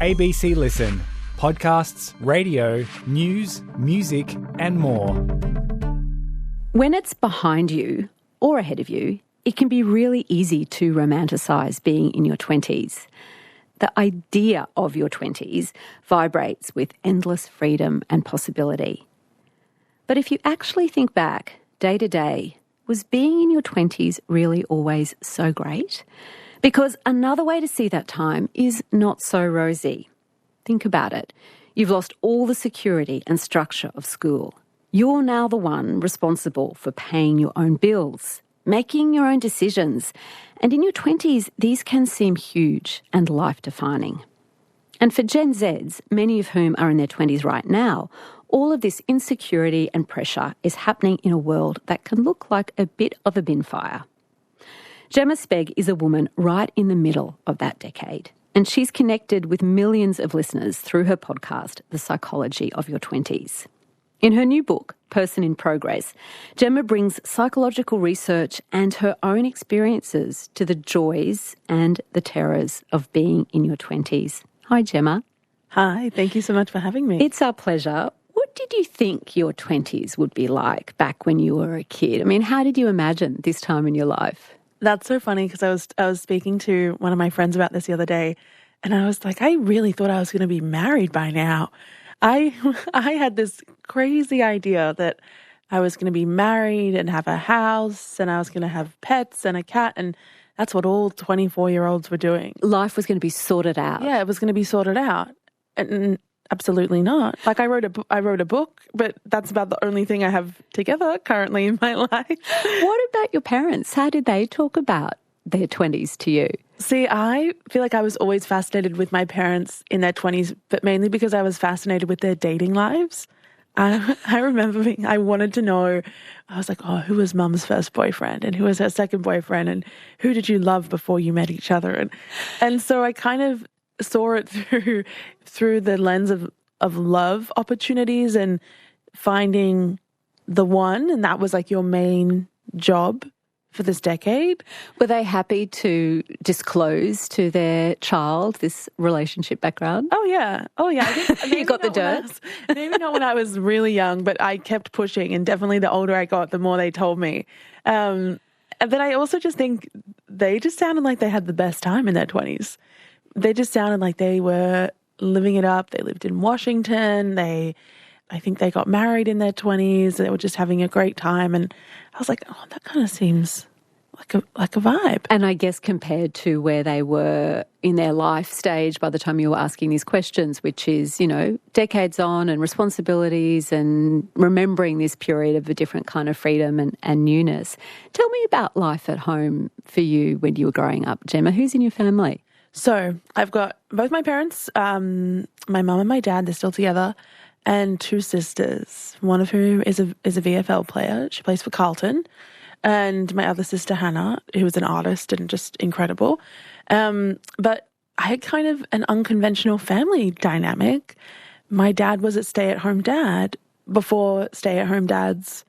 ABC Listen. Podcasts, radio, news, music and more. When it's behind you or ahead of you, it can be really easy to romanticise being in your 20s. The idea of your 20s vibrates with endless freedom and possibility. But if you actually think back, day to day, was being in your 20s really always so great? Because another way to see that time is not so rosy. Think about it. You've lost all the security and structure of school. You're now the one responsible for paying your own bills, making your own decisions. And in your 20s, these can seem huge and life-defining. And for Gen Zs, many of whom are in their 20s right now, all of this insecurity and pressure is happening in a world that can look like a bit of a bin fire. Jemma Sbeg is a woman right in the middle of that decade, and she's connected with millions of listeners through her podcast, The Psychology of Your 20s. In her new book, Person in Progress, Jemma brings psychological research and her own experiences to the joys and the terrors of being in your 20s. Hi, Jemma. Hi, thank you so much for having me. It's our pleasure. What did you think your 20s would be like back when you were a kid? I mean, how did you imagine this time in your life? That's so funny because I was speaking to one of my friends about this the other day, and I was like, I really thought I was going to be married by now. I had this crazy idea that I was going to be married and have a house and I was going to have pets and a cat, and that's what all 24-year-olds were doing. Life was going to be sorted out. Yeah, it was going to be sorted out. And absolutely not. Like I wrote a book, but that's about the only thing I have together currently in my life. What about your parents? How did they talk about their 20s to you? See, I feel like I was always fascinated with my parents in their 20s, but mainly because I was fascinated with their dating lives. I remember I wanted to know, I was like, oh, who was mum's first boyfriend and who was her second boyfriend and who did you love before you met each other? And so I kind of saw it through the lens of love opportunities and finding the one, and that was like your main job for this decade. Were they happy to disclose to their child this relationship background? Oh yeah. You got the dirt? Maybe not when I was really young, but I kept pushing, and definitely the older I got, the more they told me. But I also just think they just sounded like they had the best time in their 20s. They just sounded like they were living it up. They lived in Washington. I think they got married in their 20s. They were just having a great time. And I was like, oh, that kind of seems like a vibe. And I guess compared to where they were in their life stage by the time you were asking these questions, which is, decades on and responsibilities and remembering this period of a different kind of freedom and newness. Tell me about life at home for you when you were growing up, Jemma. Who's in your family? So I've got both my parents, my mum and my dad, they're still together, and two sisters, one of whom is a VFL player. She plays for Carlton. And my other sister, Hannah, who is an artist and just incredible. But I had kind of an unconventional family dynamic. My dad was a stay-at-home dad before stay-at-home dads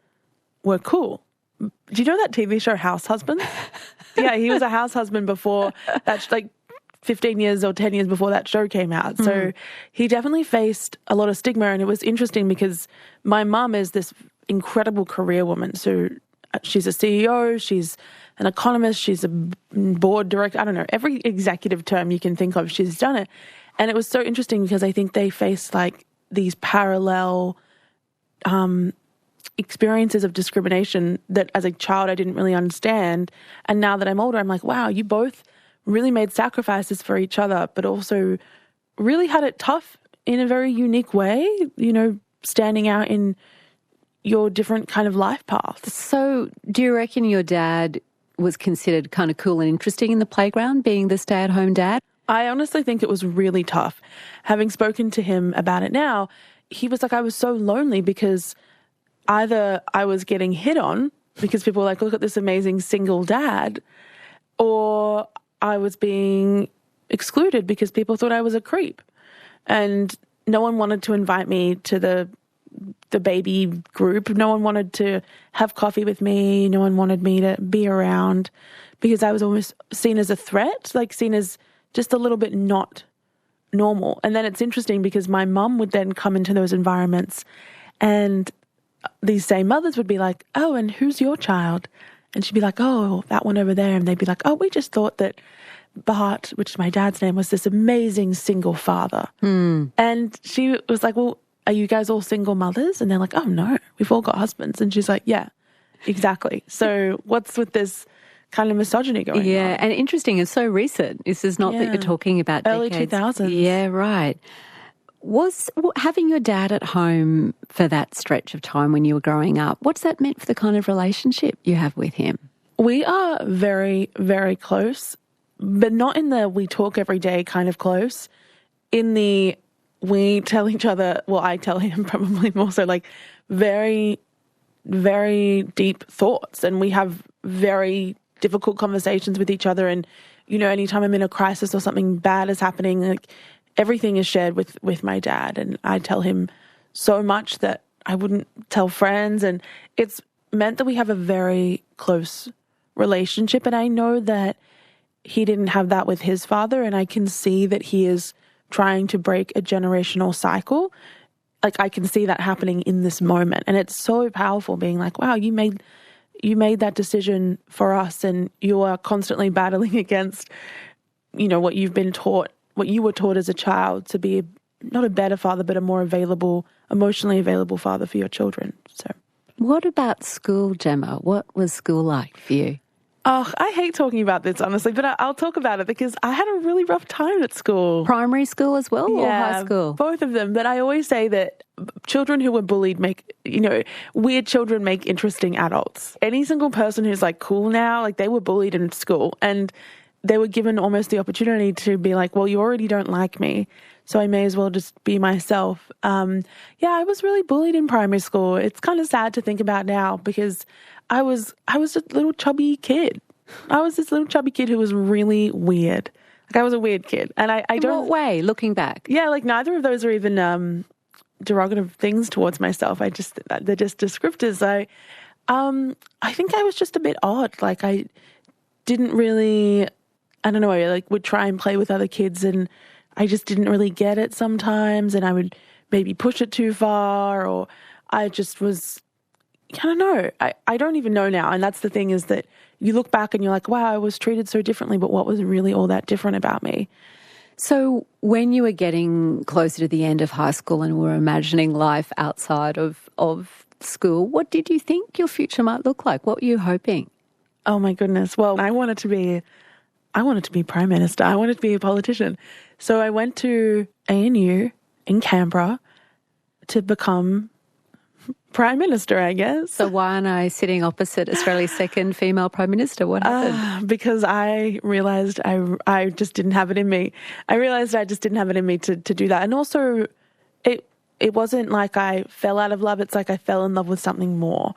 were cool. Do you know that TV show House Husband? Yeah, he was a house husband before that, 15 years or 10 years before that show came out. So he definitely faced a lot of stigma, and it was interesting because my mum is this incredible career woman. So she's a CEO, she's an economist, she's a board director, I don't know, every executive term you can think of, she's done it. And it was so interesting because I think they faced these parallel experiences of discrimination that as a child I didn't really understand. And now that I'm older, I'm like, wow, you both really made sacrifices for each other, but also really had it tough in a very unique way, standing out in your different kind of life paths. So do you reckon your dad was considered kind of cool and interesting in the playground, being the stay-at-home dad? I honestly think it was really tough. Having spoken to him about it now, he was like, I was so lonely because either I was getting hit on because people were like, look at this amazing single dad, or I was being excluded because people thought I was a creep. And no one wanted to invite me to the baby group. No one wanted to have coffee with me. No one wanted me to be around because I was almost seen as a threat, seen as just a little bit not normal. And then it's interesting because my mum would then come into those environments and these same mothers would be like, oh, and who's your child? And she'd be like, oh, that one over there. And they'd be like, oh, we just thought that Bart, which is my dad's name, was this amazing single father. And she was like, well, are you guys all single mothers? And they're like, oh, no, we've all got husbands. And she's like, yeah, exactly. So what's with this kind of misogyny going on? Yeah, and interesting, it's so recent. This is not that you're talking about early decades. 2000s. Yeah, right. Was having your dad at home for that stretch of time when you were growing up, what's that meant for the kind of relationship you have with him? We are very, very close, but not in the we talk every day kind of close. In the we tell each other, well, I tell him probably more so, like very, very deep thoughts. And we have very difficult conversations with each other. And, you know, anytime I'm in a crisis or something bad is happening, like everything is shared with my dad. And I tell him so much that I wouldn't tell friends. And it's meant that we have a very close relationship. And I know that he didn't have that with his father. And I can see that he is trying to break a generational cycle. Like I can see that happening in this moment. And it's so powerful being like, wow, you made that decision for us, and you are constantly battling against, you know, what you've been taught, what you were taught as a child to be not a better father, but a more available, emotionally available father for your children. So, what about school, Jemma? What was school like for you? Oh, I hate talking about this, honestly, but I'll talk about it because I had a really rough time at school. Primary school as well, or high school? Both of them. But I always say that children who were bullied weird children make interesting adults. Any single person who's like cool now, like they were bullied in school and they were given almost the opportunity to be like, well, you already don't like me, so I may as well just be myself. I was really bullied in primary school. It's kind of sad to think about now because I was a little chubby kid. I was this little chubby kid who was really weird. Like I was a weird kid. And I don't... In what way, looking back? Yeah, like neither of those are even derogative things towards myself. They're just descriptors. I think I was just a bit odd. Like I didn't really, I don't know, I like would try and play with other kids and I just didn't really get it sometimes. And I would maybe push it too far, or I just was... I don't know. I don't even know now. And that's the thing, is that you look back and you're like, wow, I was treated so differently, but what was really all that different about me? So when you were getting closer to the end of high school and were imagining life outside of school, what did you think your future might look like? What were you hoping? Oh my goodness. Well, I wanted to be Prime Minister. I wanted to be a politician. So I went to ANU in Canberra to become Prime Minister, I guess. So why aren't I sitting opposite Australia's second female Prime Minister? What happened? Because I realised I just didn't have it in me. I realised I just didn't have it in me to do that. And also, it wasn't like I fell out of love. It's like I fell in love with something more.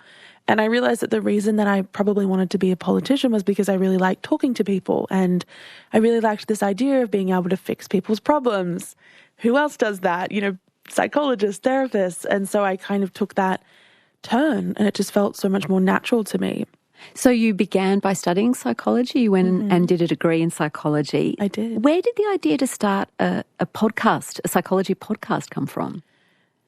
And I realised that the reason that I probably wanted to be a politician was because I really liked talking to people. And I really liked this idea of being able to fix people's problems. Who else does that? You know, psychologists, therapists. And so I kind of took that turn and it just felt so much more natural to me. So you began by studying psychology. You went and did a degree in psychology. I did. Where did the idea to start a podcast, a psychology podcast, come from?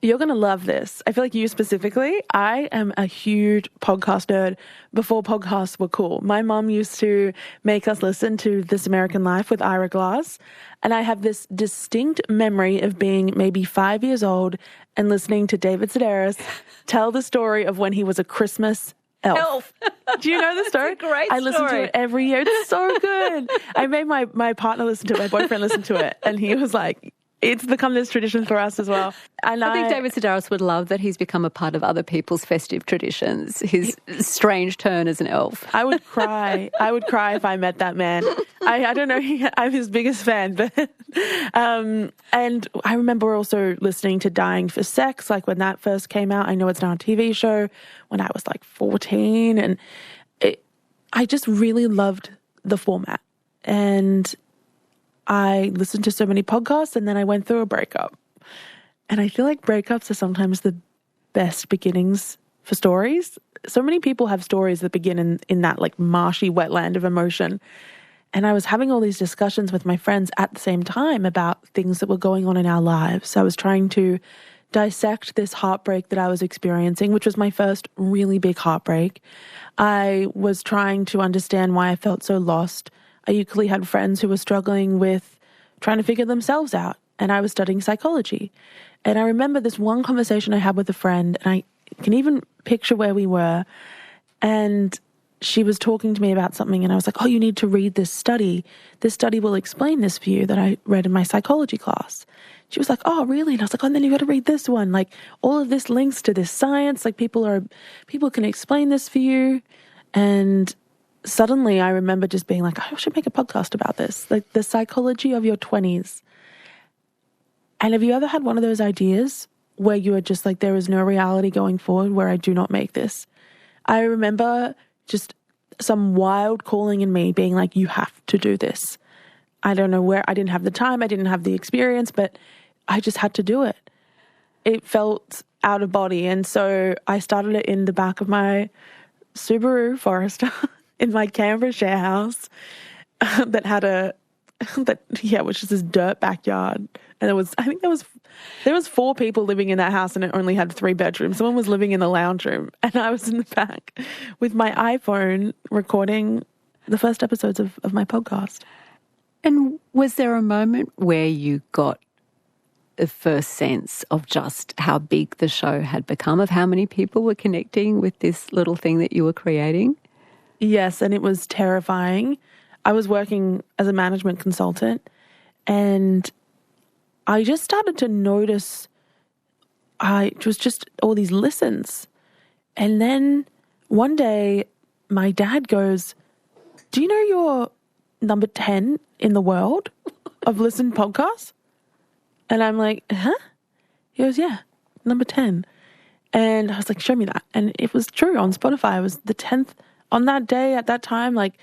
You're going to love this. I feel like you specifically, I am a huge podcast nerd before podcasts were cool. My mom used to make us listen to This American Life with Ira Glass. And I have this distinct memory of being maybe 5 years old and listening to David Sedaris tell the story of when he was a Christmas elf. Do you know the story? It's a great I listen story. to it every year. It's so good. I made my partner listen to it, my boyfriend listen to it. And he was like, it's become this tradition for us as well. And I think David Sedaris would love that he's become a part of other people's festive traditions, his strange turn as an elf. I would cry. I would cry if I met that man. I don't know. I'm his biggest fan. But, and I remember also listening to Dying for Sex, like when that first came out. I know it's now a TV show, when I was like 14. And I just really loved the format. And I listened to so many podcasts, and then I went through a breakup. And I feel like breakups are sometimes the best beginnings for stories. So many people have stories that begin in that like marshy wetland of emotion. And I was having all these discussions with my friends at the same time about things that were going on in our lives. So I was trying to dissect this heartbreak that I was experiencing, which was my first really big heartbreak. I was trying to understand why I felt so lost. I equally had friends who were struggling with trying to figure themselves out, and I was studying psychology. And I remember this one conversation I had with a friend, and I can even picture where we were, and she was talking to me about something, and I was like, oh, you need to read this study. This study will explain this for you that I read in my psychology class. She was like, oh, really? And I was like, oh, and then you got to read this one. Like, all of this links to this science. Like, people can explain this for you. And suddenly I remember just being like, I should make a podcast about this, like the psychology of your 20s. And have you ever had one of those ideas where you are just like, there is no reality going forward where I do not make this? I remember just some wild calling in me being like, you have to do this. I don't know where, I didn't have the time, I didn't have the experience, but I just had to do it. It felt out of body. And so I started it in the back of my Subaru Forester in my Canberra share house that had which is this dirt backyard. And there was 4 people living in that house, and it only had 3 bedrooms. Someone was living in the lounge room, and I was in the back with my iPhone recording the first episodes of my podcast. And was there a moment where you got the first sense of just how big the show had become, of how many people were connecting with this little thing that you were creating? Yes, and it was terrifying. I was working as a management consultant, and I just started to notice it was just all these listens. And then one day my dad goes, do you know you're number 10 in the world of listened podcasts? And I'm like, huh? He goes, yeah, number 10. And I was like, show me that. And it was true. On Spotify, I was the 10th on that day at that time, like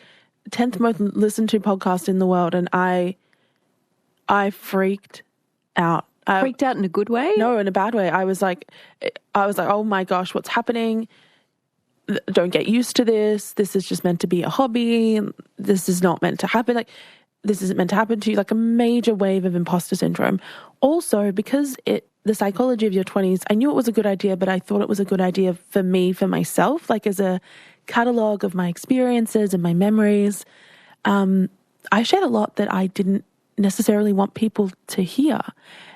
10th most listened to podcast in the world. And I freaked out. Freaked out in a good way? No, in a bad way. I was like, oh my gosh, what's happening? Don't get used to this. This is just meant to be a hobby. This is not meant to happen. Like, this isn't meant to happen to you. Like a major wave of imposter syndrome. Also, because the psychology of your 20s, I knew it was a good idea, but I thought it was a good idea for me, for myself, like as a catalogue of my experiences and my memories. I shared a lot that I didn't necessarily want people to hear.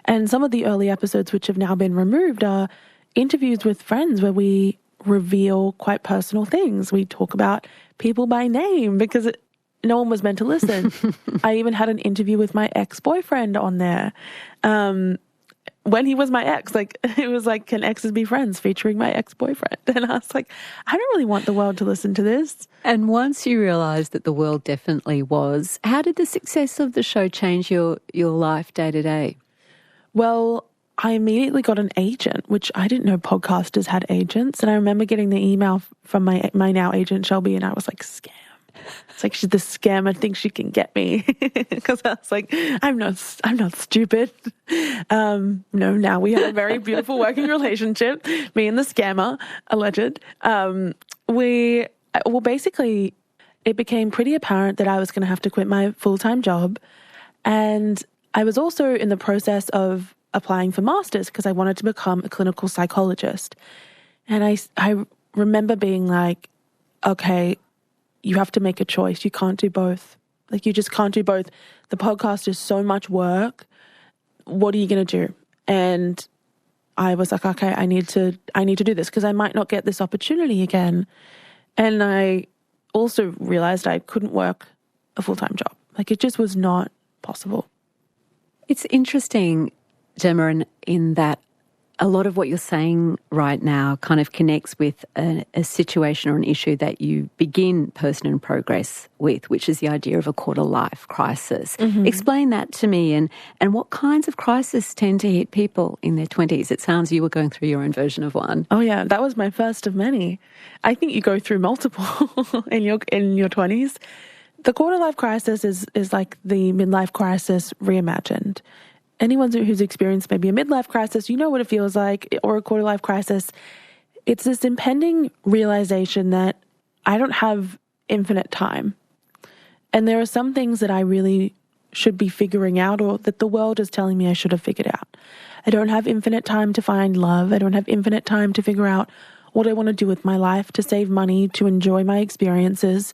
And some of the early episodes, which have now been removed, are interviews with friends where we reveal quite personal things. We talk about people by name because no one was meant to listen. I even had an interview with my ex-boyfriend on there. When he was my ex, like it was like, can exes be friends, featuring my ex-boyfriend. And I was like, I don't really want the world to listen to this. And once you realised that the world definitely was, how did the success of the show change your life day to day? Well, I immediately got an agent, which I didn't know podcasters had agents. And I remember getting the email from my now agent, Shelby, and I was like, scam. It's like, she's the scammer, thinks she can get me. Because I was like, I'm not stupid. No, now we have a very beautiful working relationship, me and the scammer, alleged. Basically, it became pretty apparent that I was going to have to quit my full-time job. And I was also in the process of applying for masters because I wanted to become a clinical psychologist. And I remember being like, okay, you have to make a choice. You can't do both. Like, you just can't do both. The podcast is so much work. What are you going to do? And I was like, okay, I need to do this because I might not get this opportunity again. And I also realized I couldn't work a full-time job. Like, it just was not possible. It's interesting, Jemma, in that a lot of what you're saying right now kind of connects with a situation or an issue that you begin Person in Progress with, which is the idea of a quarter-life crisis. Mm-hmm. Explain that to me, and what kinds of crises tend to hit people in their 20s? It sounds you were going through your own version of one. Oh yeah, that was my first of many. I think you go through multiple in your 20s. The quarter-life crisis is like the midlife crisis reimagined. Anyone who's experienced maybe a midlife crisis, you know what it feels like, or a quarter-life crisis. It's this impending realization that I don't have infinite time. And there are some things that I really should be figuring out, or that the world is telling me I should have figured out. I don't have infinite time to find love. I don't have infinite time to figure out what I want to do with my life, to save money, to enjoy my experiences.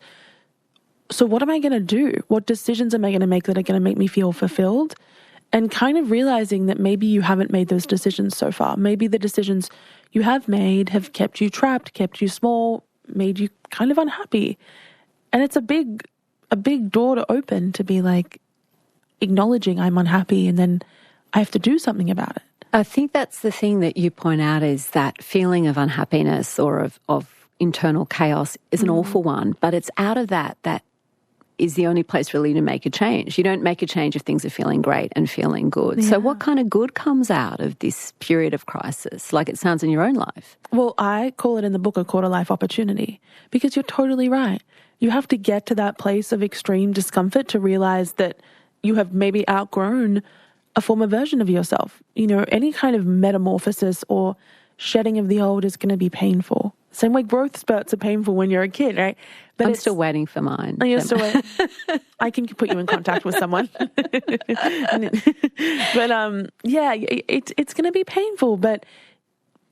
So what am I going to do? What decisions am I going to make that are going to make me feel fulfilled? And kind of realizing that maybe you haven't made those decisions so far. Maybe the decisions you have made have kept you trapped, kept you small, made you kind of unhappy. And it's a big door to open, to be like acknowledging I'm unhappy, and then I have to do something about it. I think that's the thing that you point out, is that feeling of unhappiness or of internal chaos is an awful one, but it's out of that is the only place really to make a change. You don't make a change if things are feeling great and feeling good. Yeah. So what kind of good comes out of this period of crisis, like it sounds in your own life? Well, I call it in the book a quarter-life opportunity, because you're totally right. You have to get to that place of extreme discomfort to realize that you have maybe outgrown a former version of yourself. You know, any kind of metamorphosis or shedding of the old is going to be painful. Same way growth spurts are painful when you're a kid, right? But I'm still waiting for mine. Oh, you're still waiting. I can put you in contact with someone. But yeah, it's going to be painful, but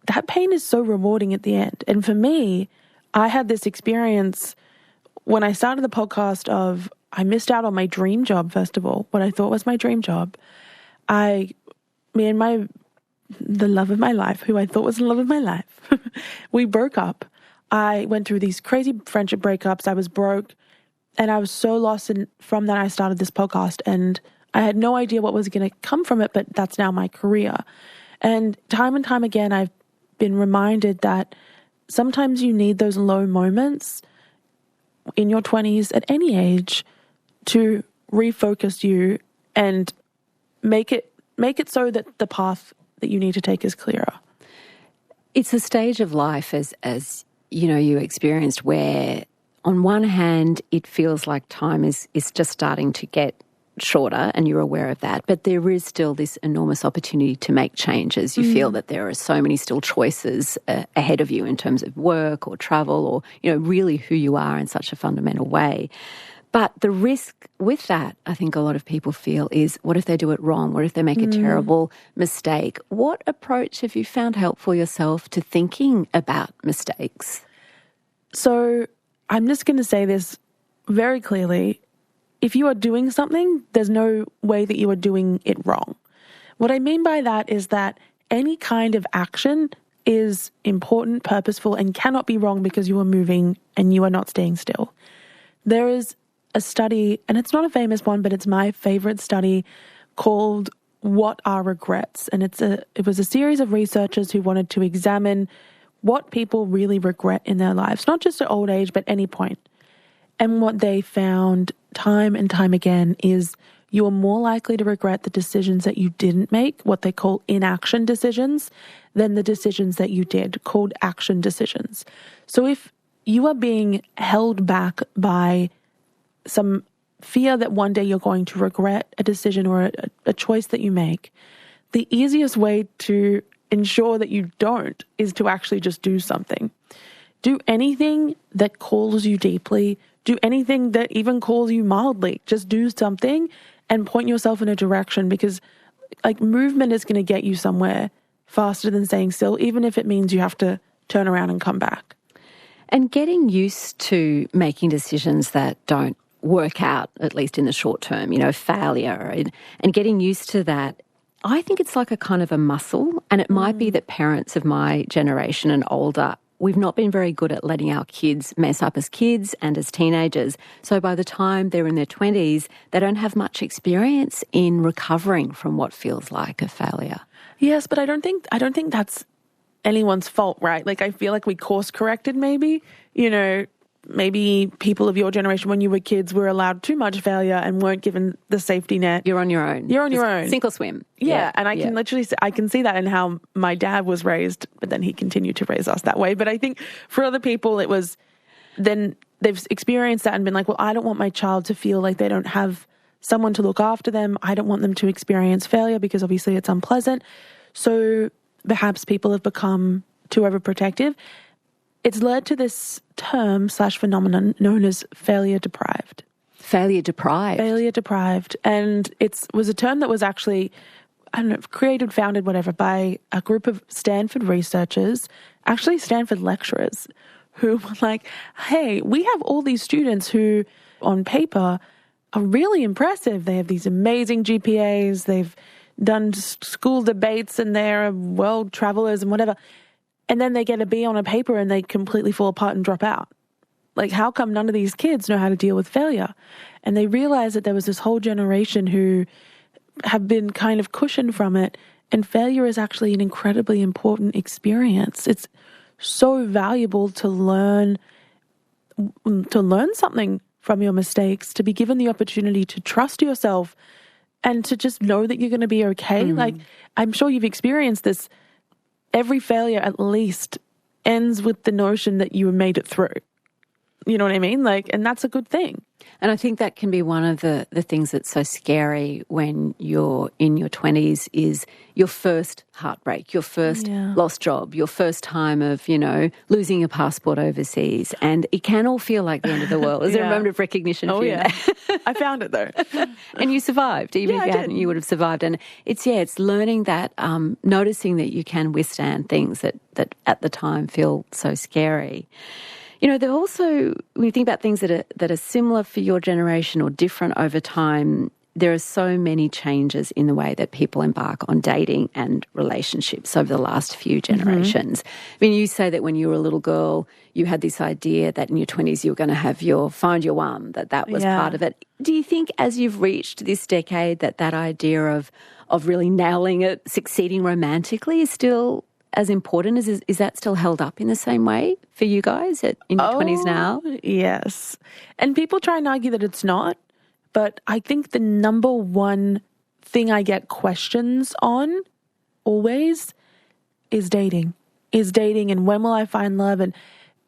that pain is so rewarding at the end. And for me, I had this experience when I started the podcast of, I missed out on my dream job, first of all, what I thought was my dream job. Me and the love of my life, who I thought was the love of my life, we broke up. I went through these crazy friendship breakups. I was broke, and I was so lost. And from that, I started this podcast, and I had no idea what was going to come from it, but that's now my career. And time again, I've been reminded that sometimes you need those low moments in your 20s at any age to refocus you and make it so that the path that you need to take is clearer. It's a stage of life, as you know, you experienced, where on one hand it feels like time is just starting to get shorter, and you're aware of that, but there is still this enormous opportunity to make changes. You feel that there are so many still choices ahead of you in terms of work or travel, or, you know, really who you are in such a fundamental way. But the risk with that, I think a lot of people feel, is what if they do it wrong? What if they make a terrible mistake? What approach have you found helpful yourself to thinking about mistakes? So I'm just going to say this very clearly. If you are doing something, there's no way that you are doing it wrong. What I mean by that is that any kind of action is important, purposeful, and cannot be wrong because you are moving and you are not staying still. There is a study, and it's not a famous one, but it's my favorite study, called What Are Regrets? And it was a series of researchers who wanted to examine what people really regret in their lives, not just at old age, but any point. And what they found time and time again is you are more likely to regret the decisions that you didn't make, what they call inaction decisions, than the decisions that you did, called action decisions. So if you are being held back by some fear that one day you're going to regret a decision or a choice that you make, the easiest way to ensure that you don't is to actually just do something. Do anything that calls you deeply. Do anything that even calls you mildly. Just do something and point yourself in a direction, because like movement is going to get you somewhere faster than staying still, even if it means you have to turn around and come back. And getting used to making decisions that don't work out, at least in the short term, you know, failure, and getting used to that, I think it's like a kind of a muscle. And it might be that parents of my generation and older, we've not been very good at letting our kids mess up as kids and as teenagers. So by the time they're in their 20s, they don't have much experience in recovering from what feels like a failure. Yes, but I don't think that's anyone's fault, right? Like, I feel like we course corrected maybe, you know, maybe people of your generation when you were kids were allowed too much failure and weren't given the safety net. You're on your own. Your own. Sink or swim. Yeah, and I can literally see, I can see that in how my dad was raised, but then he continued to raise us that way. But I think for other people it was, then they've experienced that and been like, well, I don't want my child to feel like they don't have someone to look after them. I don't want them to experience failure because obviously it's unpleasant. So perhaps people have become too overprotective. It's led to this term / phenomenon known as failure deprived. failure deprived. Failure deprived. And it was a term that was actually, I don't know, created, founded, whatever, by a group of Stanford researchers, actually Stanford lecturers, who were like, hey, we have all these students who, on paper, are really impressive. They have these amazing GPAs. They've done school debates and they're world travelers and whatever. And then they get a B on a paper and they completely fall apart and drop out. Like, how come none of these kids know how to deal with failure? And they realized that there was this whole generation who have been kind of cushioned from it. And failure is actually an incredibly important experience. It's so valuable to learn something from your mistakes, to be given the opportunity to trust yourself and to just know that you're going to be okay. Like, I'm sure you've experienced this. Every failure at least ends with the notion that you made it through. You know what I mean? Like, and that's a good thing. And I think that can be one of the things that's so scary when you're in your 20s is your first heartbreak, your first lost job, your first time of, losing your passport overseas. And it can all feel like the end of the world. Is there a moment of recognition for you? I found it though. And you survived. Even if you hadn't, you would have survived. And it's learning that, noticing that you can withstand things that at the time feel so scary. They're also, when you think about things that are similar for your generation or different over time, there are so many changes in the way that people embark on dating and relationships over the last few generations. I mean, you say that when you were a little girl, you had this idea that in your 20s you were going to have find your one, that was part of it. Do you think as you've reached this decade that idea of really nailing it, succeeding romantically is still as important? Is that still held up in the same way for you guys in your 20s now? Yes. And people try and argue that it's not, but I think the number one thing I get questions on always is dating. And when will I find love? And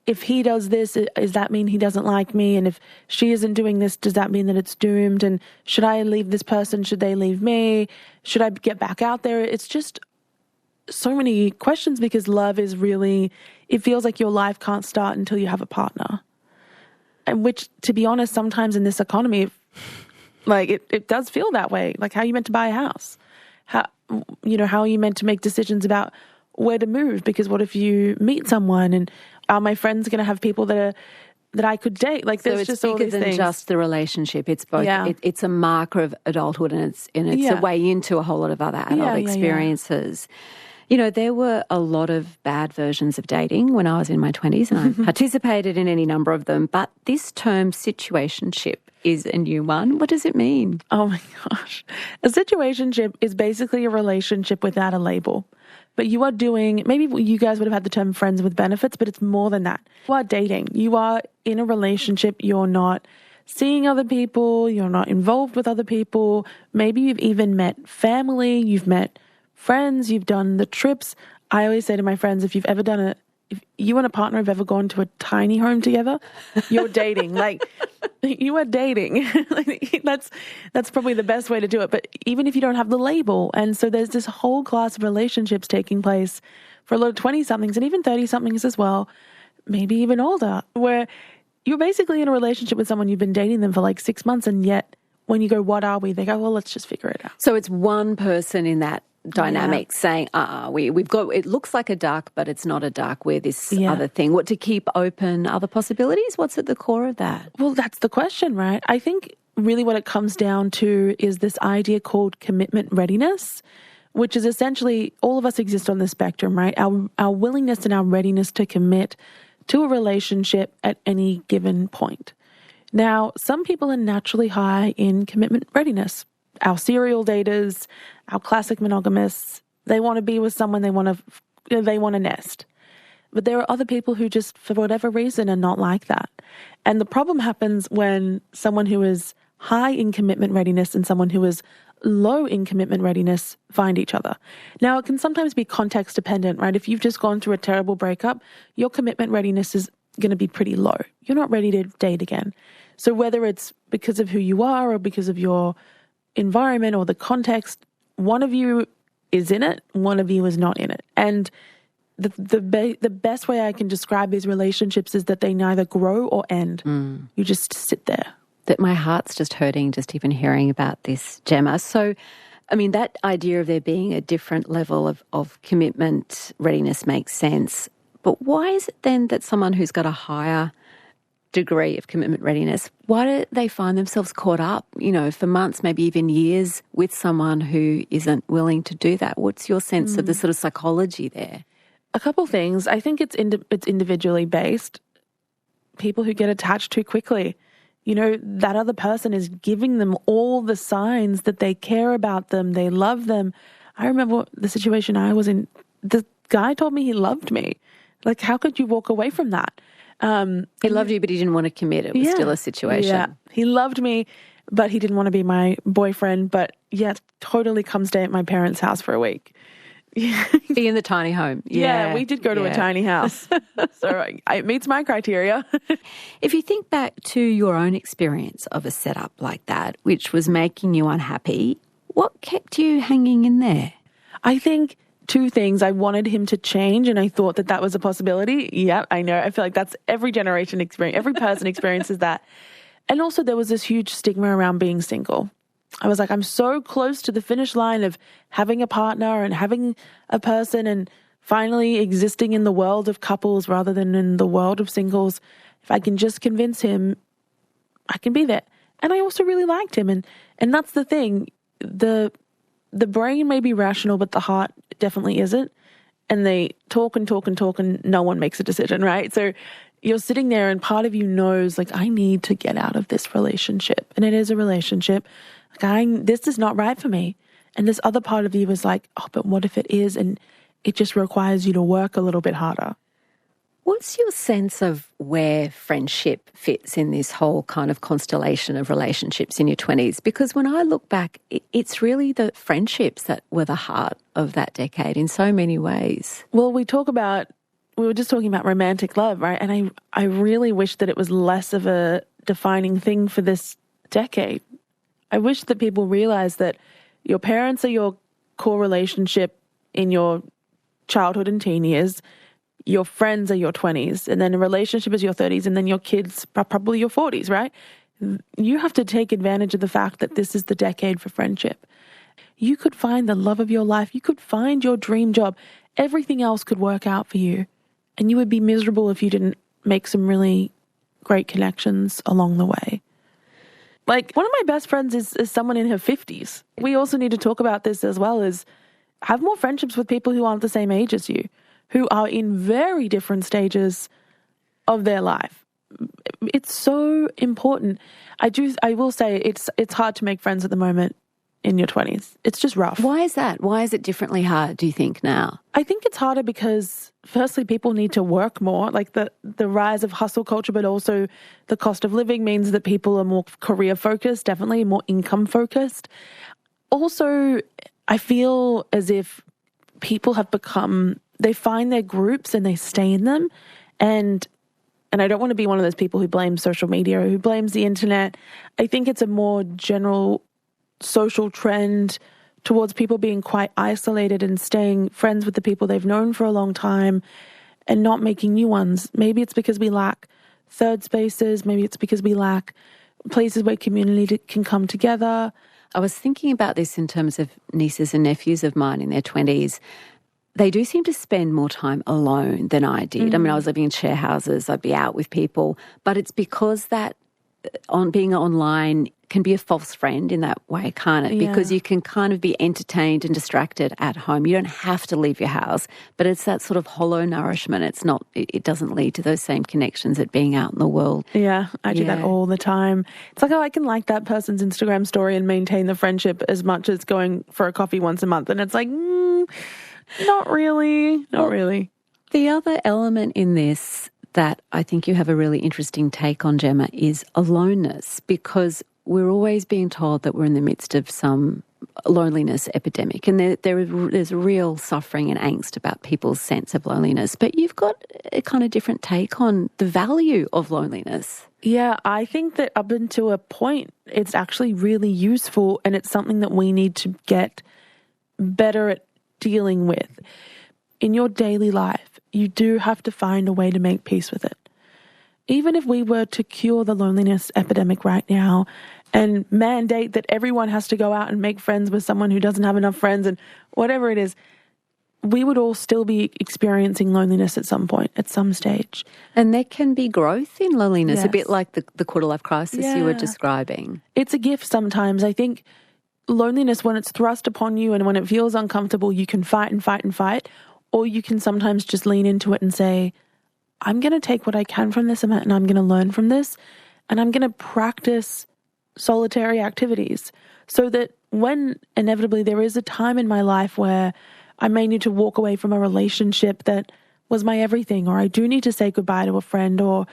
if he does this, does that mean he doesn't like me? And if she isn't doing this, does that mean that it's doomed? And should I leave this person? Should they leave me? Should I get back out there? It's just so many questions because love is really, it feels like your life can't start until you have a partner. And which, to be honest, sometimes in this economy, it does feel that way. Like, how are you meant to buy a house? How are you meant to make decisions about where to move? Because what if you meet someone and are my friends going to have people that I could date? Like, there's just all these things. So it's bigger than just the relationship. It's both. Yeah. It's a marker of adulthood and it's a way into a whole lot of other adult experiences. There were a lot of bad versions of dating when I was in my 20s and I participated in any number of them. But this term situationship is a new one. What does it mean? Oh my gosh. A situationship is basically a relationship without a label. But you are doing, maybe you guys would have had the term friends with benefits, but it's more than that. You are dating. You are in a relationship. You're not seeing other people. You're not involved with other people. Maybe you've even met family. You've met friends, you've done the trips. I always say to my friends, if you and a partner have ever gone to a tiny home together, you're dating. Like, you are dating. That's probably the best way to do it. But even if you don't have the label, and so there's this whole class of relationships taking place for a lot of 20-somethings and even 30-somethings as well, maybe even older, where you're basically in a relationship with someone, you've been dating them for like 6 months, and yet when you go, what are we? They go, well, let's just figure it out. So it's one person in that dynamic saying, we've got, it looks like a duck, but it's not a duck. We're this other thing. What, to keep open other possibilities? What's at the core of that? Well, that's the question, right? I think really what it comes down to is this idea called commitment readiness, which is essentially all of us exist on the spectrum, right? Our willingness and our readiness to commit to a relationship at any given point. Now, some people are naturally high in commitment readiness. Our serial daters, our classic monogamists, they want to be with someone, they want to nest. But there are other people who just, for whatever reason, are not like that. And the problem happens when someone who is high in commitment readiness and someone who is low in commitment readiness find each other. Now, it can sometimes be context dependent, right? If you've just gone through a terrible breakup, your commitment readiness is going to be pretty low. You're not ready to date again. So whether it's because of who you are or because of your environment or the context, one of you is in it, one of you is not in it. And the best way I can describe these relationships is that they neither grow or end. You just sit there. That my heart's just hurting just even hearing about this, Jemma. So, I mean, that idea of there being a different level of commitment readiness makes sense. But why is it then that someone who's got a higher degree of commitment readiness, why do they find themselves caught up, for months, maybe even years, with someone who isn't willing to do that? What's your sense of the sort of psychology there? A couple things. I think it's individually based. People who get attached too quickly. That other person is giving them all the signs that they care about them, they love them. I remember the situation I was in. The guy told me he loved me. Like, how could you walk away from that? He loved you, but he didn't want to commit. It was still a situation. Yeah, he loved me, but he didn't want to be my boyfriend. But totally come stay at my parents' house for a week. Be in the tiny home. Yeah, we did go to a tiny house. So it meets my criteria. If you think back to your own experience of a setup like that, which was making you unhappy, what kept you hanging in there? I think two things. I wanted him to change, and I thought that was a possibility. Yeah, I know. I feel like that's every generation experience. Every person experiences that. And also there was this huge stigma around being single. I was like, I'm so close to the finish line of having a partner and having a person and finally existing in the world of couples rather than in the world of singles. If I can just convince him, I can be there. And I also really liked him. And that's the thing. The brain may be rational, but the heart definitely isn't. And they talk and talk and talk and no one makes a decision, right? So you're sitting there and part of you knows, like, I need to get out of this relationship. And it is a relationship. Like, this is not right for me. And this other part of you is like, oh, but what if it is? And it just requires you to work a little bit harder. What's your sense of where friendship fits in this whole kind of constellation of relationships in your 20s? Because when I look back, it's really the friendships that were the heart of that decade in so many ways. Well, we were just talking about romantic love, right? And I really wish that it was less of a defining thing for this decade. I wish that people realize that your parents are your core relationship in your childhood and teen years. Your friends are your 20s, and then a relationship is your 30s, and then your kids are probably your 40s, right? You have to take advantage of the fact that this is the decade for friendship. You could find the love of your life. You could find your dream job. Everything else could work out for you. And you would be miserable if you didn't make some really great connections along the way. Like, one of my best friends is someone in her 50s. We also need to talk about this as well, as have more friendships with people who aren't the same age as you, who are in very different stages of their life. It's so important. I will say it's hard to make friends at the moment in your 20s. It's just rough. Why is that? Why is it differently hard, do you think, now? I think it's harder because, firstly, people need to work more. Like the rise of hustle culture, but also the cost of living means that people are more career focused, definitely more income focused. Also, I feel as if people have they find their groups and they stay in them. And I don't want to be one of those people who blames social media or who blames the internet. I think it's a more general social trend towards people being quite isolated and staying friends with the people they've known for a long time and not making new ones. Maybe it's because we lack third spaces. Maybe it's because we lack places where community can come together. I was thinking about this in terms of nieces and nephews of mine in their 20s. They do seem to spend more time alone than I did. I mean, I was living in share houses. I'd be out with people. But it's because that being online can be a false friend in that way, can't it? Yeah. Because you can kind of be entertained and distracted at home. You don't have to leave your house, but it's that sort of hollow nourishment. It doesn't lead to those same connections at being out in the world. Yeah, I do that all the time. It's like, oh, I can like that person's Instagram story and maintain the friendship as much as going for a coffee once a month. And it's like, not really. The other element in this that I think you have a really interesting take on, Jemma, is aloneness, because we're always being told that we're in the midst of some loneliness epidemic, and there's real suffering and angst about people's sense of loneliness. But you've got a kind of different take on the value of loneliness. Yeah, I think that up until a point, it's actually really useful, and it's something that we need to get better at dealing with. In your daily life, you do have to find a way to make peace with it. even if we were to cure the loneliness epidemic right now and mandate that everyone has to go out and make friends with someone who doesn't have enough friends and whatever it is, we would all still be experiencing loneliness at some point, at some stage. And there can be growth in loneliness, Yes. a bit like the quarter-life crisis you were describing. It's a gift sometimes. I think loneliness, when it's thrust upon you and when it feels uncomfortable, you can fight and fight and fight, or you can sometimes just lean into it and say, I'm going to take what I can from this and I'm going to learn from this, and I'm going to practice solitary activities so that when inevitably there is a time in my life where I may need to walk away from a relationship that was my everything, or I do need to say goodbye to a friend, or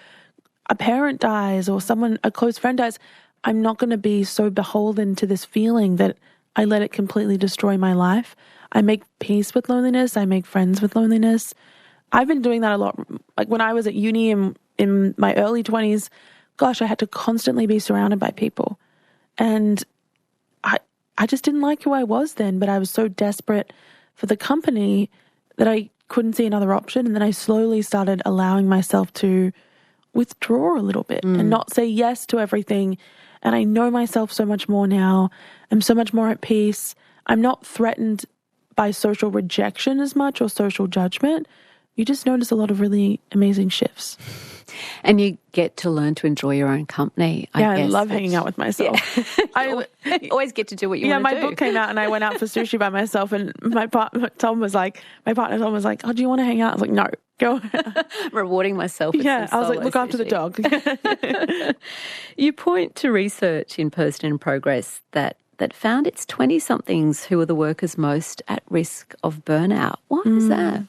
a parent dies, or a close friend dies, I'm not going to be so beholden to this feeling that I let it completely destroy my life. I make peace with loneliness. I make friends with loneliness. I've been doing that a lot. Like when I was at uni in my early 20s, gosh, I had to constantly be surrounded by people. And I just didn't like who I was then, but I was so desperate for the company that I couldn't see another option. And then I slowly started allowing myself to withdraw a little bit and not say yes to everything. And I know myself so much more now. I'm so much more at peace. I'm not threatened by social rejection as much or social judgment. You just notice a lot of really amazing shifts. And you get to learn to enjoy your own company. I love hanging out with myself. Yeah. You always get to do what you want to do. Yeah, my book came out and I went out for sushi by myself, and my partner Tom was like, oh, do you want to hang out? I was like, no, go. Rewarding myself with I some was like, solo look after the sushi. dog. You point to research in Person in Progress that found it's 20-somethings who are the workers most at risk of burnout. Why is that?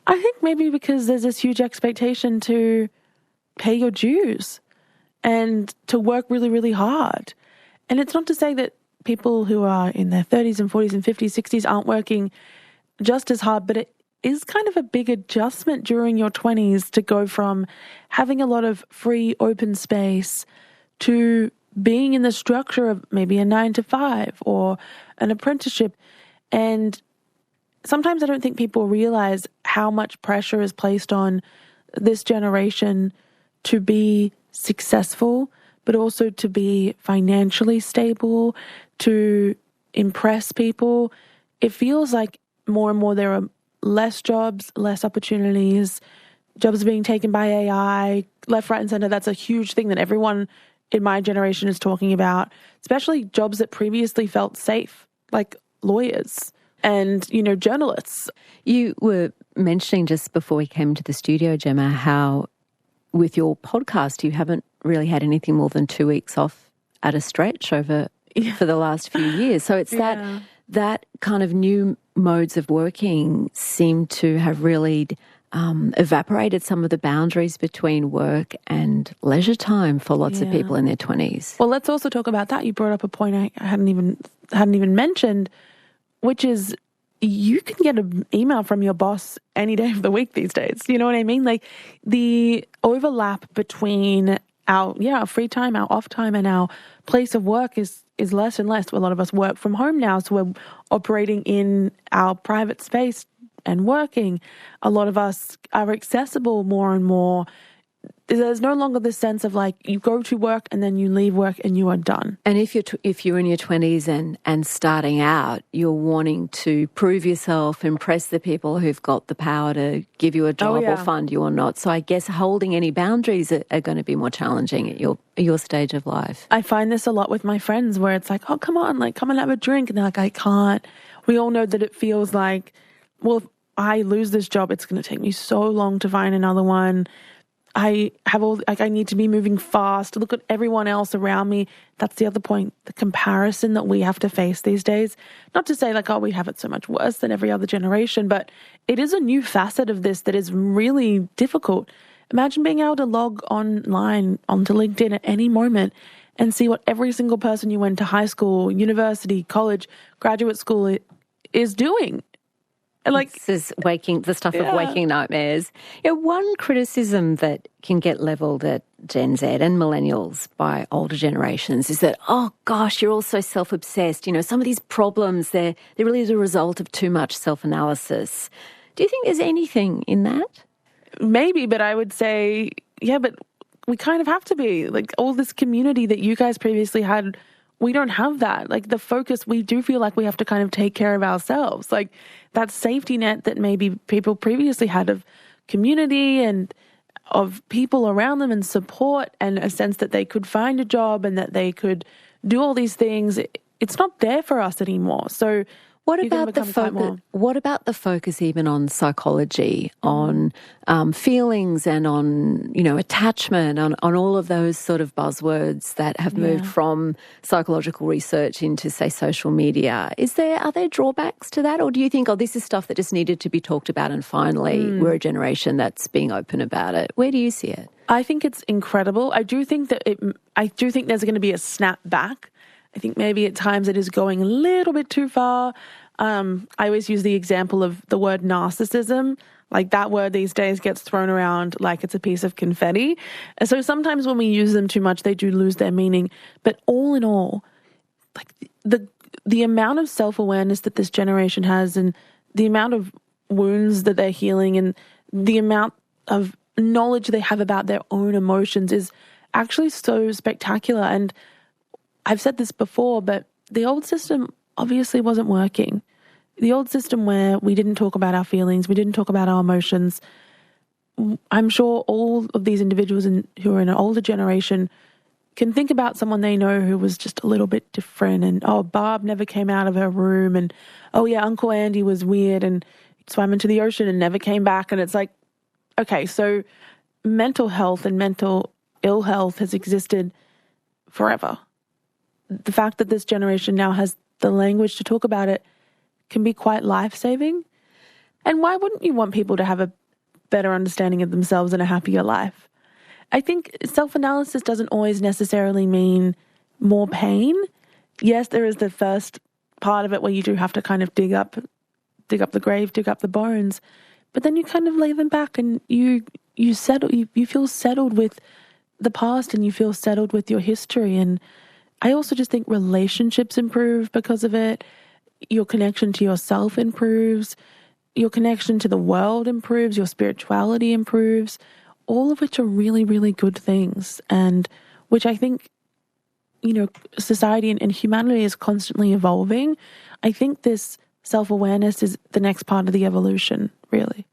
I think maybe because there's this huge expectation to pay your dues and to work really, really hard. And it's not to say that people who are in their 30s and 40s and 50s, 60s aren't working just as hard, but it is kind of a big adjustment during your 20s to go from having a lot of free open space to being in the structure of maybe a 9-to-5 or an apprenticeship. And sometimes I don't think people realize how much pressure is placed on this generation to be successful, but also to be financially stable, to impress people. It feels like more and more there are less jobs, less opportunities, jobs being taken by AI, left, right, and center. That's a huge thing that everyone in my generation is talking about, especially jobs that previously felt safe, like lawyers and, journalists. You were mentioning just before we came to the studio, Jemma, how with your podcast you haven't really had anything more than 2 weeks off at a stretch for the last few years. So it's that kind of new modes of working seem to have really evaporated some of the boundaries between work and leisure time for lots of people in their 20s. Well, let's also talk about that. You brought up a point I hadn't even mentioned, which is you can get an email from your boss any day of the week these days. You know what I mean? Like the overlap between our free time, our off time, and our place of work is less and less. A lot of us work from home now, so we're operating in our private space and working. A lot of us are accessible more and more. There's no longer this sense of like you go to work and then you leave work and you are done. And if you're in your 20s and starting out, you're wanting to prove yourself, impress the people who've got the power to give you a job or fund you or not. So I guess holding any boundaries are going to be more challenging at your stage of life. I find this a lot with my friends where it's like, oh, come on, like come and have a drink. And they're like, I can't. We all know that it feels like, well, if I lose this job, it's going to take me so long to find another one. I need to be moving fast. Look at everyone else around me. That's the other point, the comparison that we have to face these days. Not to say like, oh, we have it so much worse than every other generation, but it is a new facet of this that is really difficult. Imagine being able to log online onto LinkedIn at any moment and see what every single person you went to high school, university, college, graduate school is doing. Like this is the stuff of waking nightmares. One criticism that can get levelled at Gen Z and millennials by older generations is that, oh gosh, you're all so self-obsessed. Some of these problems, they're really the result of too much self-analysis. Do you think there's anything in that? Maybe, but I would say, but we kind of have to be. Like, all this community that you guys previously had, we don't have that. Like, the focus, we do feel like we have to kind of take care of ourselves. Like, that safety net that maybe people previously had of community and of people around them and support and a sense that they could find a job and that they could do all these things, it's not there for us anymore. So what about the focus even on psychology, on feelings and on, attachment, on all of those sort of buzzwords that have moved from psychological research into, say, social media? Are there drawbacks to that? Or do you think, this is stuff that just needed to be talked about and finally we're a generation that's being open about it? Where do you see it? I think it's incredible. I do think there's going to be a snap back. I think maybe at times it is going a little bit too far. I always use the example of the word narcissism. Like, that word these days gets thrown around like it's a piece of confetti. And so sometimes when we use them too much, they do lose their meaning. But all in all, like, the amount of self-awareness that this generation has and the amount of wounds that they're healing and the amount of knowledge they have about their own emotions is actually so spectacular. And I've said this before, but the old system obviously wasn't working. The old system where we didn't talk about our feelings, we didn't talk about our emotions. I'm sure all of these individuals who are in an older generation can think about someone they know who was just a little bit different, and, Barb never came out of her room, and, Uncle Andy was weird and swam into the ocean and never came back. And it's like, okay, so mental health and mental ill health has existed forever. The fact that this generation now has the language to talk about it can be quite life-saving. And why wouldn't you want people to have a better understanding of themselves and a happier life? I think self-analysis doesn't always necessarily mean more pain. Yes, there is the first part of it where you do have to kind of dig up the grave, dig up the bones, but then you kind of lay them back and you feel settled with the past and you feel settled with your history. And I also just think relationships improve because of it. Your connection to yourself improves. Your connection to the world improves. Your spirituality improves. All of which are really, really good things. And which I think, society and humanity is constantly evolving. I think this self-awareness is the next part of the evolution, really.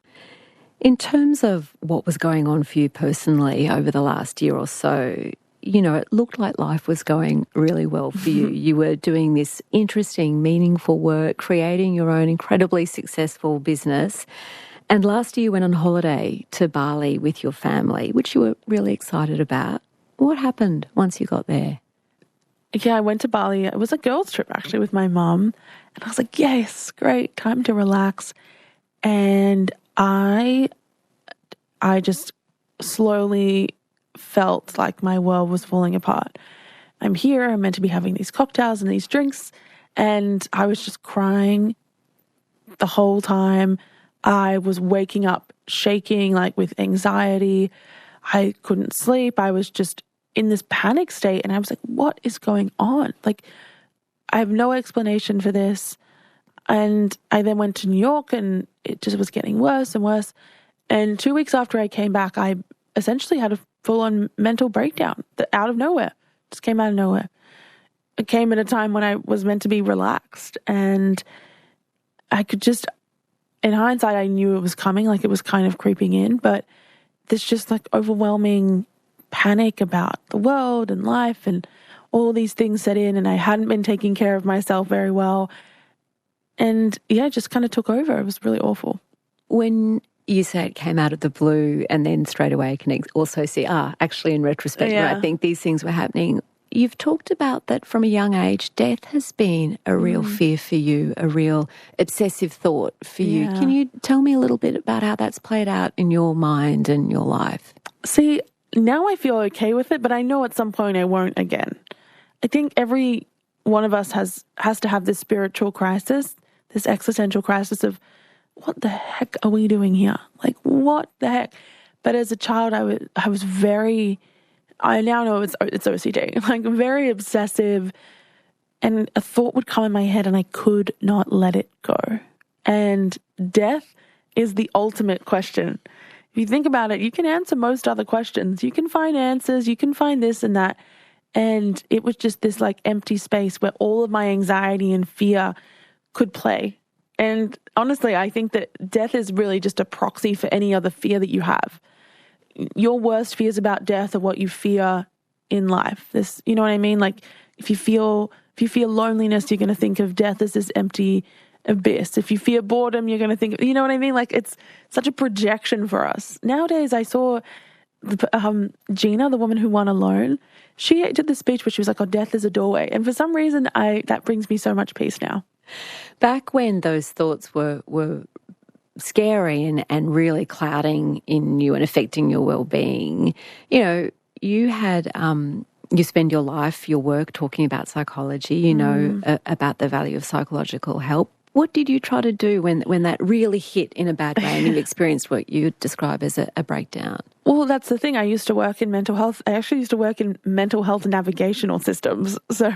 In terms of what was going on for you personally over the last year or so, it looked like life was going really well for you. You were doing this interesting, meaningful work, creating your own incredibly successful business. And last year you went on holiday to Bali with your family, which you were really excited about. What happened once you got there? Yeah, I went to Bali. It was a girls' trip, actually, with my mum. And I was like, yes, great, time to relax. And I just slowly felt like my world was falling apart. I'm here, I'm meant to be having these cocktails and these drinks, and I was just crying the whole time. I was waking up shaking, like with anxiety. I couldn't sleep. I was just in this panic state, and I was like, what is going on? Like, I have no explanation for this. And I then went to New York, and it just was getting worse and worse. And 2 weeks after I came back, I essentially had a full-on mental breakdown out of nowhere. Just came out of nowhere. It came at a time when I was meant to be relaxed, and I could just, in hindsight, I knew it was coming, like it was kind of creeping in, but this just like overwhelming panic about the world and life and all these things set in, and I hadn't been taking care of myself very well. And yeah, it just kind of took over. It was really awful. When you say it came out of the blue and then straight away can also see, actually in retrospect, I think these things were happening. You've talked about that from a young age. Death has been a real fear for you, a real obsessive thought for you. Can you tell me a little bit about how that's played out in your mind and your life? See, now I feel okay with it, but I know at some point I won't again. I think every one of us has to have this spiritual crisis, this existential crisis of, what the heck are we doing here? Like, what the heck? But as a child, I was very, I now know it's OCD, like very obsessive, and a thought would come in my head and I could not let it go. And death is the ultimate question. If you think about it, you can answer most other questions. You can find answers, you can find this and that. And it was just this like empty space where all of my anxiety and fear could play. And honestly, I think that death is really just a proxy for any other fear that you have. Your worst fears about death are what you fear in life. This, you know what I mean? Like if you feel loneliness, you're going to think of death as this empty abyss. If you fear boredom, you're going to think, you know what I mean? Like it's such a projection for us. Nowadays, I saw Gina, the woman who won Alone, she did this speech where she was like, oh, death is a doorway. And for some reason, that brings me so much peace now. Back when those thoughts were scary and really clouding in you and affecting your well-being, you know, you had you spend your life, your work talking about psychology, you know, about the value of psychological help. What did you try to do when that really hit in a bad way and you experienced what you describe as a breakdown? Well, that's the thing. I used to work in mental health. I actually used to work in mental health navigational systems. So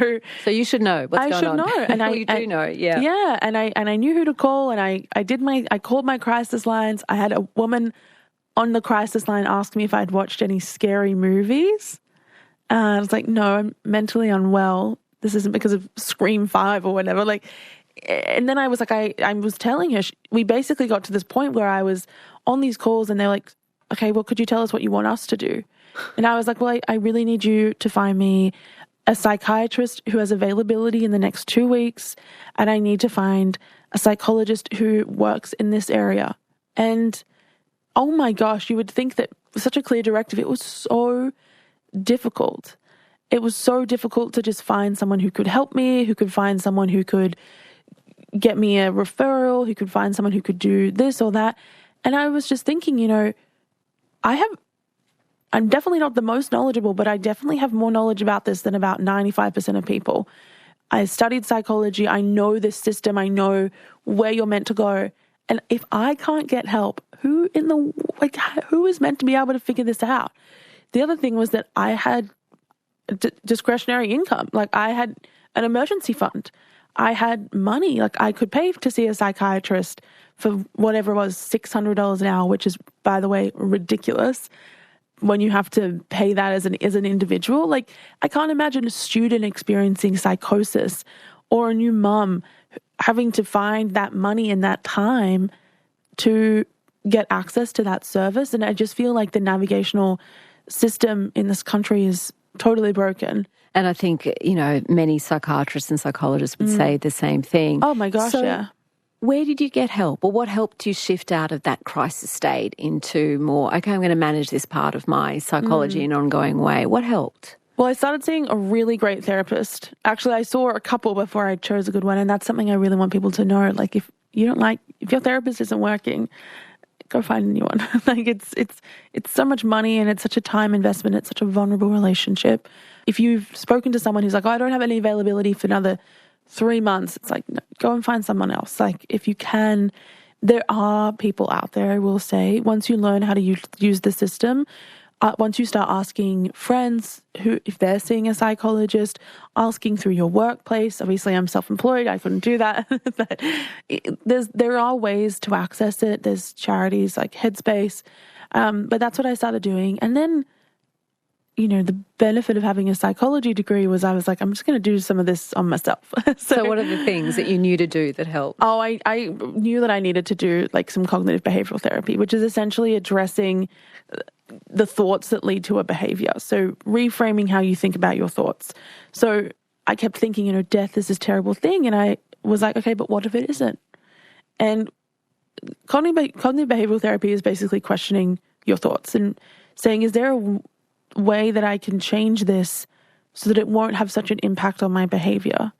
you should know what's going on. I should know. And well, you do know, yeah. Yeah, and I knew who to call, and I called my crisis lines. I had a woman on the crisis line ask me if I'd watched any scary movies. I was like, no, I'm mentally unwell. This isn't because of Scream 5 or whatever. Like, and then I was like, I was telling her, we basically got to this point where I was on these calls and they're like, okay, well, could you tell us what you want us to do? And I was like, well, I really need you to find me a psychiatrist who has availability in the next 2 weeks. And I need to find a psychologist who works in this area. And oh my gosh, you would think that such a clear directive. It was so difficult. It was so difficult to just find someone who could help me, who could find someone who could get me a referral, who could find someone who could do this or that. And I was just thinking, you know, I'm definitely not the most knowledgeable, but I definitely have more knowledge about this than about 95% of people. I studied psychology. I know this system. I know where you're meant to go. And if I can't get help, who is meant to be able to figure this out? The other thing was that I had discretionary income. Like I had an emergency fund. I had money. Like I could pay to see a psychiatrist for whatever it was, $600 an hour, which is, by the way, ridiculous when you have to pay that as an individual. Like I can't imagine a student experiencing psychosis or a new mum having to find that money and that time to get access to that service. And I just feel like the navigational system in this country is totally broken. And I think, you know, many psychiatrists and psychologists would say the same thing. Oh my gosh, yeah. Where did you get help? Or what helped you shift out of that crisis state into more, okay, I'm going to manage this part of my psychology in an ongoing way? What helped? Well, I started seeing a really great therapist. Actually, I saw a couple before I chose a good one, and that's something I really want people to know. Like, if your therapist isn't working, go find a new one. Like, it's so much money and it's such a time investment. It's such a vulnerable relationship. If you've spoken to someone who's like, oh, I don't have any availability for another 3 months, it's like, no, go and find someone else. Like, if you can, there are people out there, I will say, once you learn how to use the system, once you start asking friends who, if they're seeing a psychologist, asking through your workplace. Obviously, I'm self-employed. I couldn't do that. But there are ways to access it. There's charities like Headspace. But that's what I started doing. And then, you know, the benefit of having a psychology degree was I was like, I'm just going to do some of this on myself. So what are the things that you knew to do that helped? Oh, I knew that I needed to do like some cognitive behavioral therapy, which is essentially addressing the thoughts that lead to a behavior. So reframing how you think about your thoughts. So I kept thinking, you know, death is this terrible thing. And I was like, okay, but what if it isn't? And cognitive behavioral therapy is basically questioning your thoughts and saying, is there a way that I can change this so that it won't have such an impact on my behavior?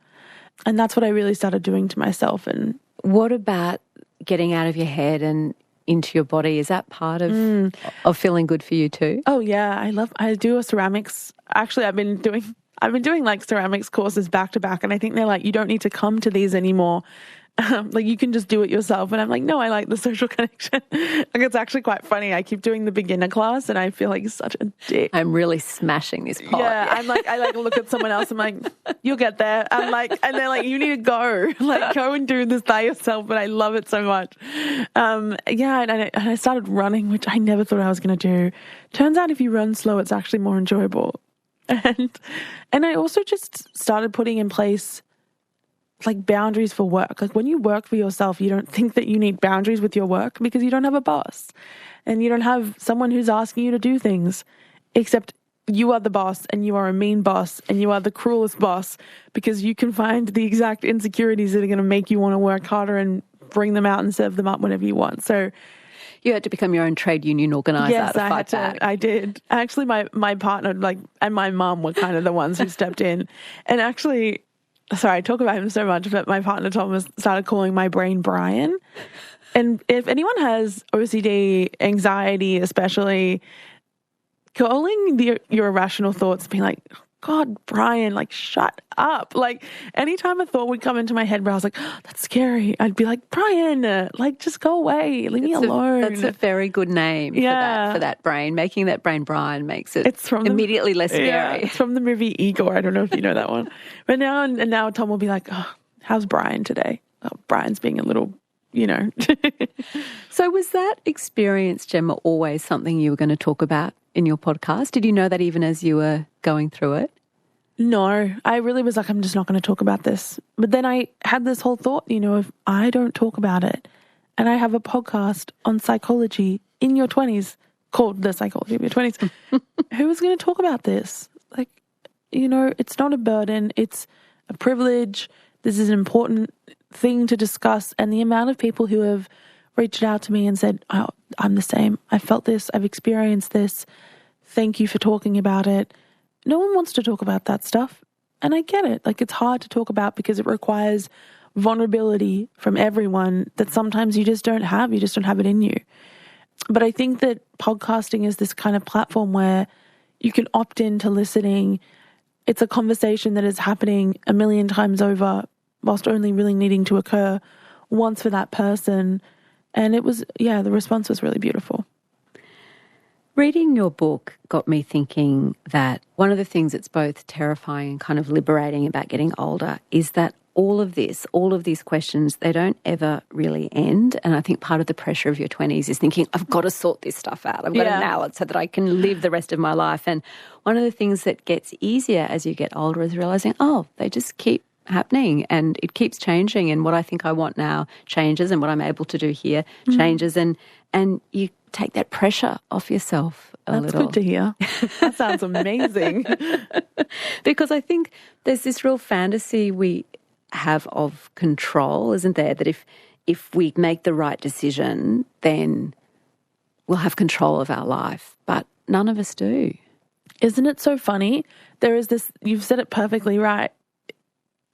And that's what I really started doing to myself. And what about getting out of your head and into your body? Is that part of feeling good for you too? Oh yeah, I do a ceramics. Actually, I've been doing like ceramics courses back to back, and I think they're like, you don't need to come to these anymore. Like, you can just do it yourself. And I'm like, no, I like the social connection. Like, it's actually quite funny. I keep doing the beginner class and I feel like such a dick. I'm really smashing this pot. Yeah, I'm like, I like look at someone else. I'm like, you'll get there. I'm like, and they're like, you need to go. Like, go and do this by yourself. But I love it so much. Yeah, and I started running, which I never thought I was going to do. Turns out if you run slow, it's actually more enjoyable. And I also just started putting in place like boundaries for work. Like, when you work for yourself, you don't think that you need boundaries with your work because you don't have a boss and you don't have someone who's asking you to do things, except you are the boss and you are a mean boss and you are the cruelest boss because you can find the exact insecurities that are going to make you want to work harder and bring them out and serve them up whenever you want. So you had to become your own trade union organizer to fight back. I did. Actually, my partner and my mum were kind of the ones who stepped in. And actually, sorry, I talk about him so much, but my partner Thomas started calling my brain Brian. And if anyone has OCD, anxiety especially, calling your irrational thoughts, being like, God, Brian, like, shut up. Like, anytime a thought would come into my head where I was like, oh, that's scary, I'd be like, Brian, like, just go away. Leave me alone. That's a very good name for that brain. Making that brain Brian makes it immediately less scary. Yeah, it's from the movie Igor. I don't know if you know that one. But now Tom will be like, oh, how's Brian today? Oh, Brian's being a little, So was that experience, Jemma, always something you were going to talk about in your podcast? Did you know that even as you were going through it? No, I really was like, I'm just not going to talk about this. But then I had this whole thought, if I don't talk about it, and I have a podcast on psychology in your 20s called The Psychology of Your 20s, who is going to talk about this? Like, it's not a burden. It's a privilege. This is an important thing to discuss. And the amount of people who have reached out to me and said, oh, I'm the same. I felt this. I've experienced this. Thank you for talking about it. No one wants to talk about that stuff. And I get it. Like, it's hard to talk about because it requires vulnerability from everyone that sometimes you just don't have. You just don't have it in you. But I think that podcasting is this kind of platform where you can opt into listening. It's a conversation that is happening a million times over whilst only really needing to occur once for that person. And it was, the response was really beautiful. Reading your book got me thinking that one of the things that's both terrifying and kind of liberating about getting older is that all of these questions, they don't ever really end. And I think part of the pressure of your 20s is thinking, I've got to sort this stuff out. I've got to nail it so that I can live the rest of my life. And one of the things that gets easier as you get older is realising, they just keep happening and it keeps changing, and what I think I want now changes, and what I'm able to do here changes, and you take that pressure off yourself a little. That's good to hear. That sounds amazing. Because I think there's this real fantasy we have of control, isn't there? That if we make the right decision, then we'll have control of our life. But none of us do. Isn't it so funny? There is this, you've said it perfectly right.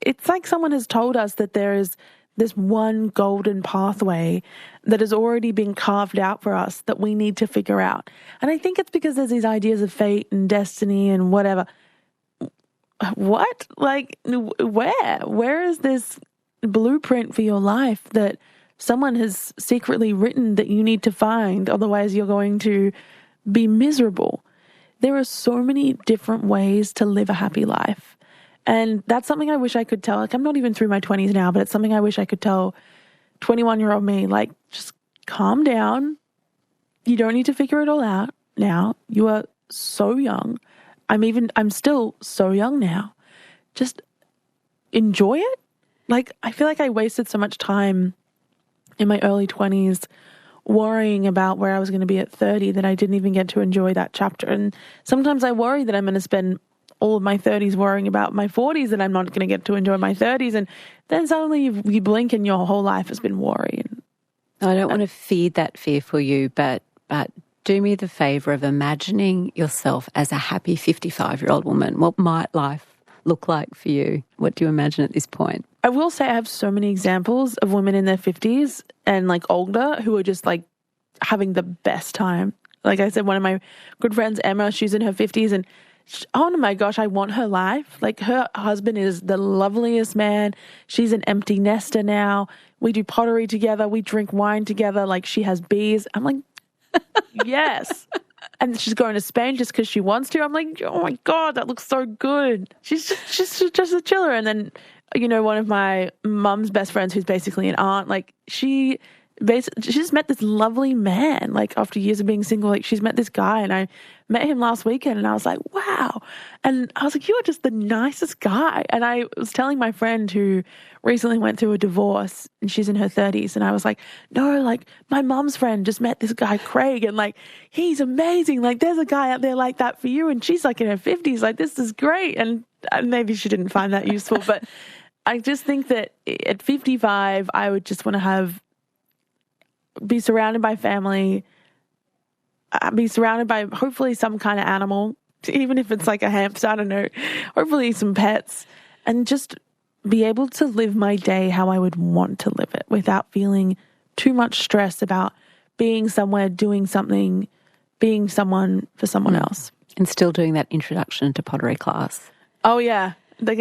It's like someone has told us that there is this one golden pathway that has already been carved out for us that we need to figure out. And I think it's because there's these ideas of fate and destiny and whatever. What? Like, where? Where is this blueprint for your life that someone has secretly written that you need to find? Otherwise, you're going to be miserable. There are so many different ways to live a happy life. And that's something I wish I could tell. Like, I'm not even through my 20s now, but it's something I wish I could tell 21-year-old me. Like, just calm down. You don't need to figure it all out now. You are so young. I'm still so young now. Just enjoy it. Like, I feel like I wasted so much time in my early 20s worrying about where I was going to be at 30 that I didn't even get to enjoy that chapter. And sometimes I worry that I'm going to spend all of my 30s worrying about my 40s and I'm not going to get to enjoy my 30s. And then suddenly you blink and your whole life has been worry. I don't want to feed that fear for you, but do me the favour of imagining yourself as a happy 55-year-old woman. What might life look like for you? What do you imagine at this point? I will say I have so many examples of women in their 50s and like older who are just like having the best time. Like I said, one of my good friends, Emma, she's in her 50s and oh my gosh, I want her life. Like, her husband is the loveliest man. She's an empty nester now. We do pottery together. We drink wine together. Like, she has bees. I'm like, yes. And she's going to Spain just because she wants to. I'm like, oh my God, that looks so good. She's just a chiller. And then, you know, one of my mum's best friends, who's basically an aunt, like, she just met this lovely man, like, after years of being single. Like, she's met this guy, and I met him last weekend, and I was like, wow. And I was like, you are just the nicest guy. And I was telling my friend who recently went through a divorce, and she's in her 30s, and I was like, no, like, my mum's friend just met this guy, Craig, and, like, he's amazing. Like, there's a guy out there like that for you, and she's, like, in her 50s. Like, this is great. And maybe she didn't find that useful, but I just think that at 55, I would just want to be surrounded by family, be surrounded by hopefully some kind of animal, even if it's like a hamster, I don't know, hopefully some pets, and just be able to live my day how I would want to live it without feeling too much stress about being somewhere, doing something, being someone for someone else. And still doing that introduction to pottery class. Oh yeah. I'm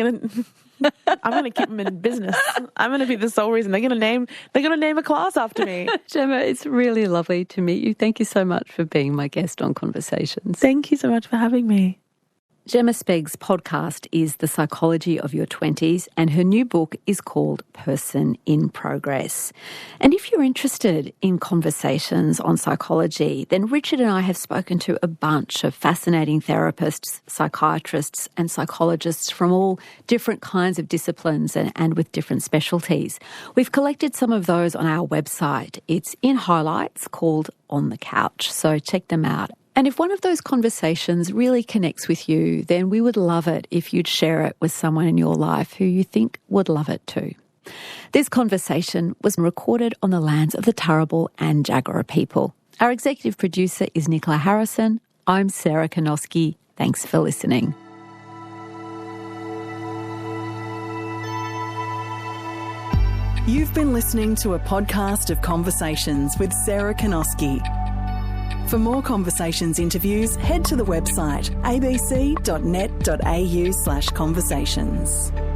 going to keep them in business. I'm going to be the sole reason. They're going to name a class after me. Jemma, it's really lovely to meet you. Thank you so much for being my guest on Conversations. Thank you so much for having me. Jemma Sbeg's podcast is The Psychology of Your 20s, and her new book is called Person in Progress. And if you're interested in conversations on psychology, then Richard and I have spoken to a bunch of fascinating therapists, psychiatrists and psychologists from all different kinds of disciplines and with different specialties. We've collected some of those on our website. It's in highlights called On the Couch, so check them out. And if one of those conversations really connects with you, then we would love it if you'd share it with someone in your life who you think would love it too. This conversation was recorded on the lands of the Turrbal and Jagera people. Our executive producer is Nicola Harrison. I'm Sarah Konoski. Thanks for listening. You've been listening to a podcast of Conversations with Sarah Konoski. For more Conversations interviews, head to the website abc.net.au/conversations.